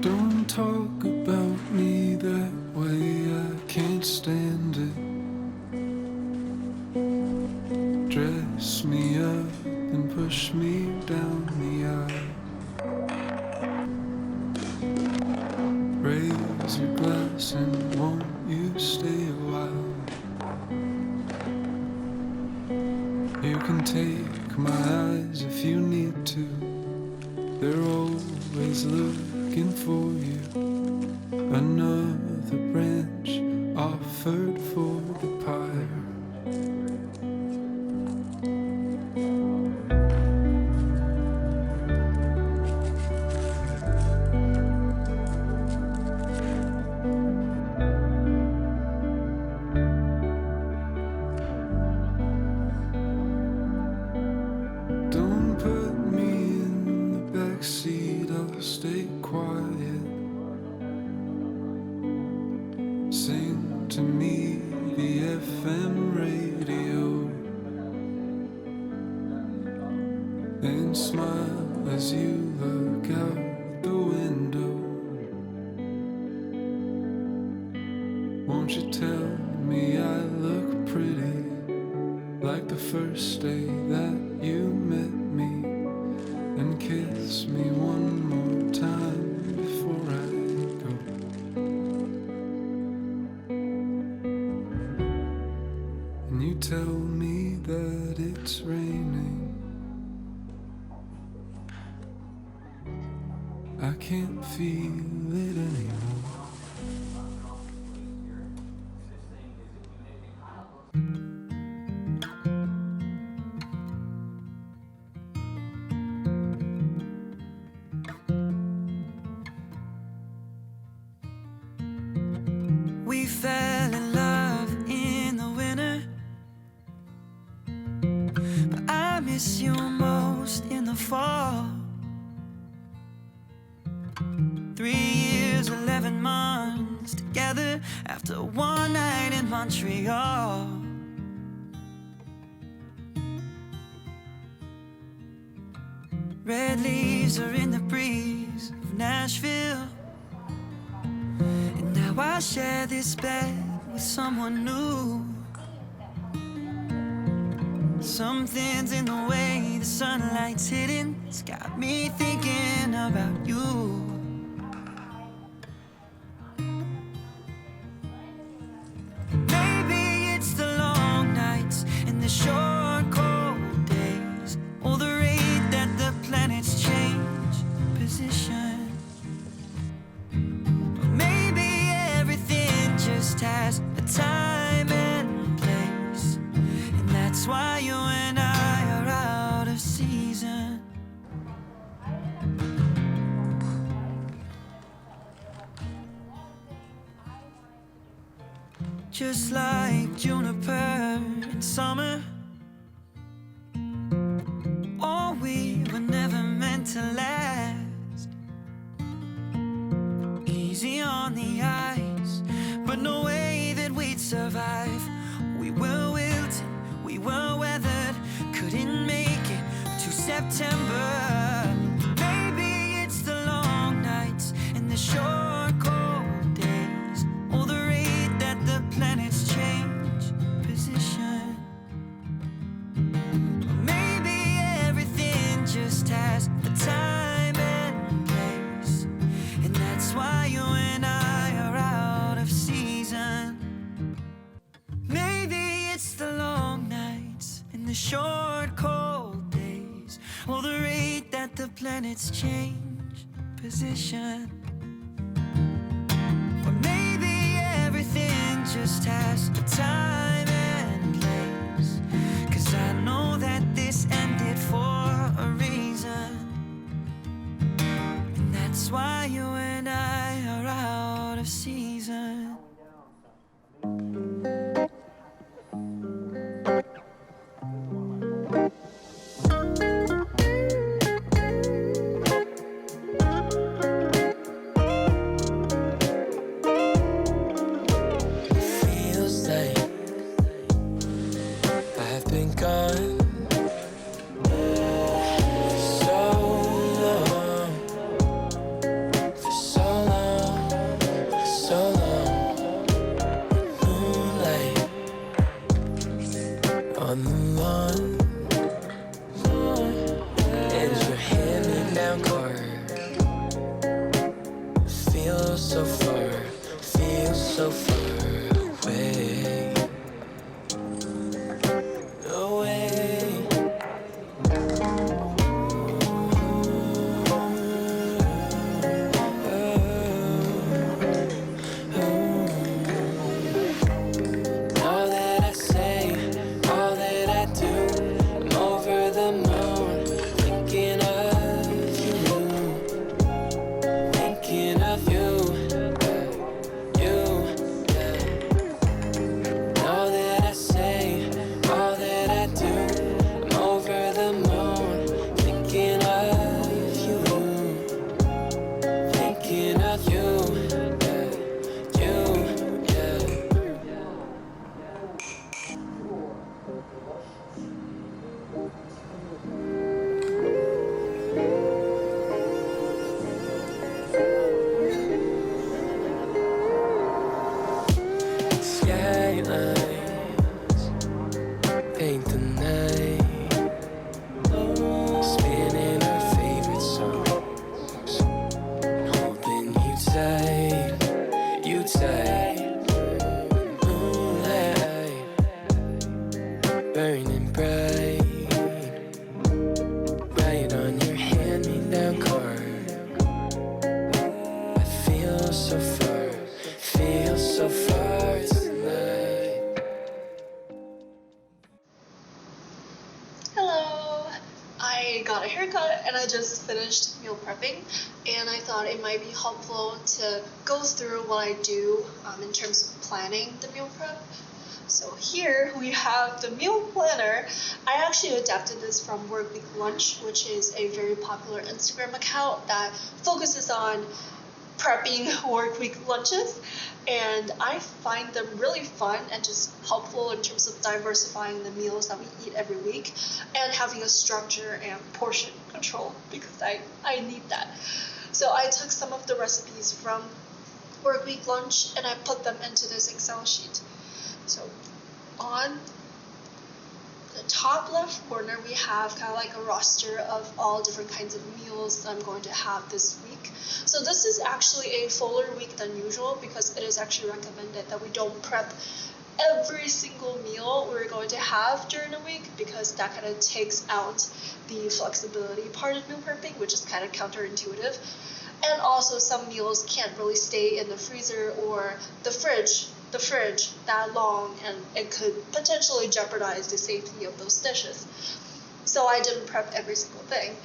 Don't talk about me that way, I can't stand it. Dress me up and push me down the aisle. Raise your glass and won't you stay a while? You can take my eyes if you need to. They're always looking for you. Another branch offered for the pyre. Don't put me in the backseat, I'll stay quiet. Sing to me the FM radio and smile as you look out the window. Won't you tell me I look pretty, like the first day that you met me, and kiss me one more time before I go. And you tell me that it's raining. I can't feel it anymore. We fell in love in the winter, but I miss you most in the fall. 3 years, 11 months together after one night in Montreal. Red leaves are in the breeze of Nashville, and now I share this bed with someone new. Something's in the way the sunlight's hitting, it's got me thinking about you. Maybe it's the long nights and the short cold days, or the rate that the planets change position. Or maybe everything just has a time and place, and that's why you and I are out of season. Just like juniper in summer, oh, we were never meant to last. Easy on the ice, but no way that we'd survive. We were wilted, we were weathered, couldn't make it to September. Maybe it's the long nights and the short cold days, or the rate that the planets change position. Or maybe everything just has a time and place, and that's why you and I are out of season. Maybe it's the long nights and the short cold days, or the rate that the planets change position. Or maybe everything just has a time and place, 'cause I know that this ended for a reason, and that's why you and I are out of season. I got a haircut and I just finished meal prepping, and I thought it might be helpful to go through what I do in terms of planning the meal prep. So here we have the meal planner. I actually adapted this from Work Week Lunch, which is a very popular Instagram account that focuses on prepping work week lunches, and I find them really fun and just helpful in terms of diversifying the meals that we eat every week and having a structure and portion control, because I need that. So I took some of the recipes from Work Week Lunch and I put them into this Excel sheet. So on the top left corner, we have kind of like a roster of all different kinds of meals that I'm going to have this week. So this is actually a fuller week than usual because it is actually recommended that we don't prep every single meal we're going to have during the week, because that kind of takes out the flexibility part of meal prepping, which is kind of counterintuitive. And also some meals can't really stay in the freezer or the fridge that long, and it could potentially jeopardize the safety of those dishes. So I didn't prep every single thing.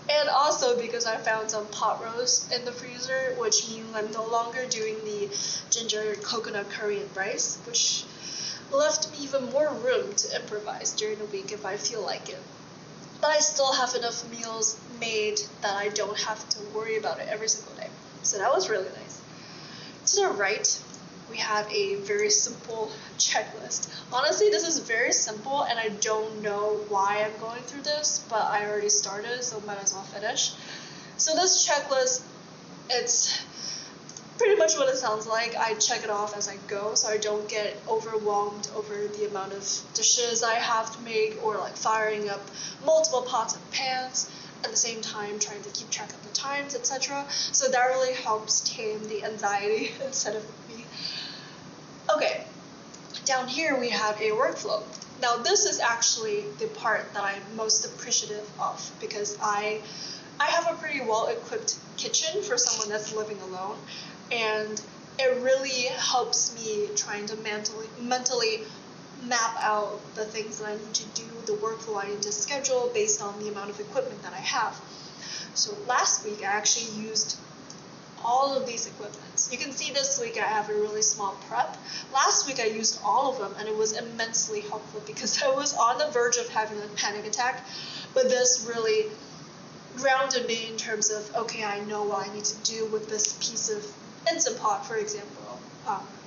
And also because I found some pot roast in the freezer, which means I'm no longer doing the ginger coconut curry and rice, which left me even more room to improvise during the week if I feel like it. But I still have enough meals made that I don't have to worry about it every single day. So that was really nice. To the right, we have a very simple checklist. Honestly, this is very simple and I don't know why I'm going through this, but I already started, so might as well finish. So this checklist, it's pretty much what it sounds like. I check it off as I go so I don't get overwhelmed over the amount of dishes I have to make, or like firing up multiple pots and pans at the same time, trying to keep track of the times, etc. So that really helps tame the anxiety instead of me. Okay, down here we have a workflow. Now this is actually the part that I'm most appreciative of, because I have a pretty well-equipped kitchen for someone that's living alone, and it really helps me trying to mentally map out the things that I need to do, the workflow I need to schedule based on the amount of equipment that I have. So last week I actually used all of these equipments. You can see this week I have a really small prep. Last week I used all of them and it was immensely helpful because I was on the verge of having a panic attack, but this really grounded me in terms of, okay, I know what I need to do with this piece of Instant Pot, for example,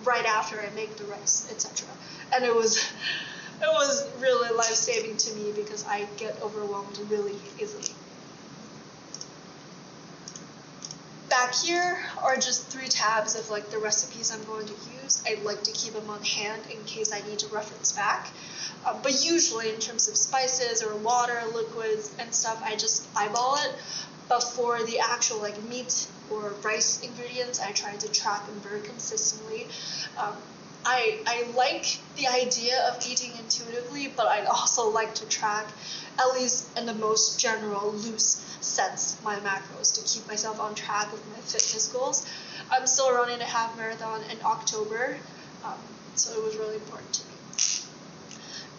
right after I make the rice, etc. And it was really life-saving to me because I get overwhelmed really easily. Back here are just 3 tabs of like the recipes I'm going to use. I'd like to keep them on hand in case I need to reference back. But usually in terms of spices or water, liquids, and stuff, I just eyeball it. But for the actual like meat or rice ingredients, I try to track them very consistently. I like the idea of eating intuitively, but I'd also like to track, at least in the most general, loose sense, my macros to keep myself on track with my fitness goals. I'm still running a half marathon in October, so it was really important to me.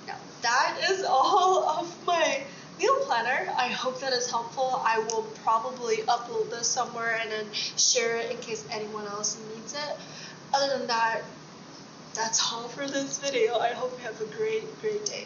Now, that is all of my meal planner. I hope that is helpful. I will probably upload this somewhere and then share it in case anyone else needs it. Other than that, that's all for this video. I hope you have a great day.